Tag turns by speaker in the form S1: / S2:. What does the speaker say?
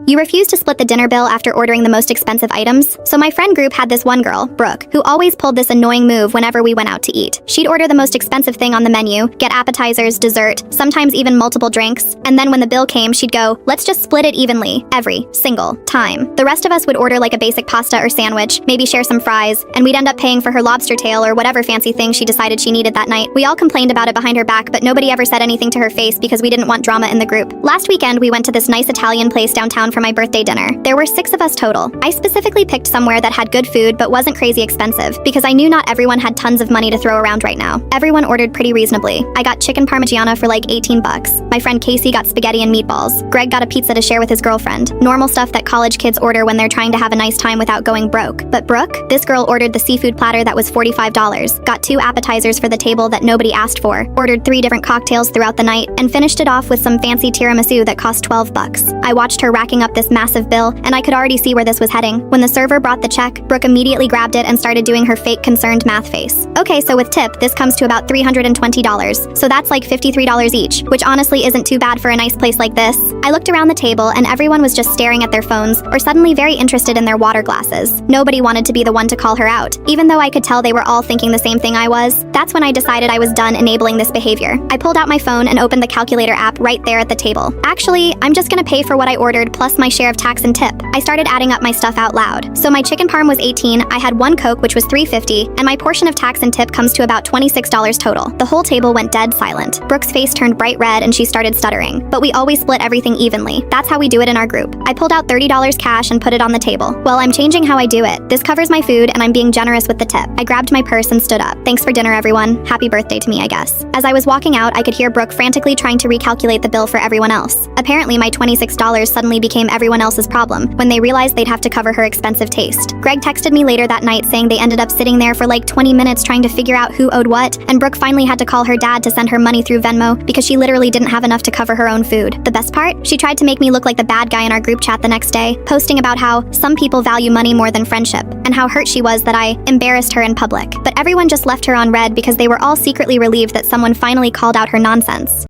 S1: You refuse to split the dinner bill after ordering the most expensive items, so my friend group had this one girl, Brooke, who always pulled this annoying move whenever we went out to eat. She'd order the most expensive thing on the menu, get appetizers, dessert, sometimes even multiple drinks, and then when the bill came, she'd go, "Let's just split it evenly, every single time." The rest of us would order like a basic pasta or sandwich, maybe share some fries, and we'd end up paying for her lobster tail or whatever fancy thing she decided she needed that night. We all complained about it behind her back, but nobody ever said anything to her face because we didn't want drama in the group. Last weekend, we went to this nice Italian place downtown for my birthday dinner. There were 6 of us total. I specifically picked somewhere that had good food but wasn't crazy expensive because I knew not everyone had tons of money to throw around right now. Everyone ordered pretty reasonably. I got chicken parmigiana for like 18 bucks. My friend Casey got spaghetti and meatballs. Greg got a pizza to share with his girlfriend. Normal stuff that college kids order when they're trying to have a nice time without going broke. But Brooke, this girl ordered the seafood platter that was $45, got 2 appetizers for the table that nobody asked for, ordered 3 different cocktails throughout the night, and finished it off with some fancy tiramisu that cost 12 bucks. I watched her racking up this massive bill, and I could already see where this was heading. When the server brought the check, Brooke immediately grabbed it and started doing her fake concerned math face. Okay, so with tip, this comes to about $320, so that's like $53 each, which honestly isn't too bad for a nice place like this. I looked around the table and everyone was just staring at their phones or suddenly very interested in their water glasses. Nobody wanted to be the one to call her out, even though I could tell they were all thinking the same thing I was. That's when I decided I was done enabling this behavior. I pulled out my phone and opened the calculator app right there at the table. Actually, I'm just gonna pay for what I ordered plus my share of tax and tip. I started adding up my stuff out loud. So my chicken parm was 18, I had 1 Coke which was $3.50, and my portion of tax and tip comes to about $26 total. The whole table went dead silent. Brooke's face turned bright red and she started stuttering. But we always split everything evenly. That's how we do it in our group. I pulled out $30 cash and put it on the table. Well, I'm changing how I do it. This covers my food and I'm being generous with the tip. I grabbed my purse and stood up. Thanks for dinner, everyone. Happy birthday to me, I guess. As I was walking out, I could hear Brooke frantically trying to recalculate the bill for everyone else. Apparently, my $26 suddenly became everyone else's problem when they realized they'd have to cover her expensive taste. Greg texted me later that night saying they ended up sitting there for like 20 minutes trying to figure out who owed what, and Brooke finally had to call her dad to send her money through Venmo because she literally didn't have enough to cover her own food. The best part? She tried to make me look like the bad guy in our group chat the next day, posting about how some people value money more than friendship, and how hurt she was that I embarrassed her in public. But everyone just left her on red because they were all secretly relieved that someone finally called out her nonsense.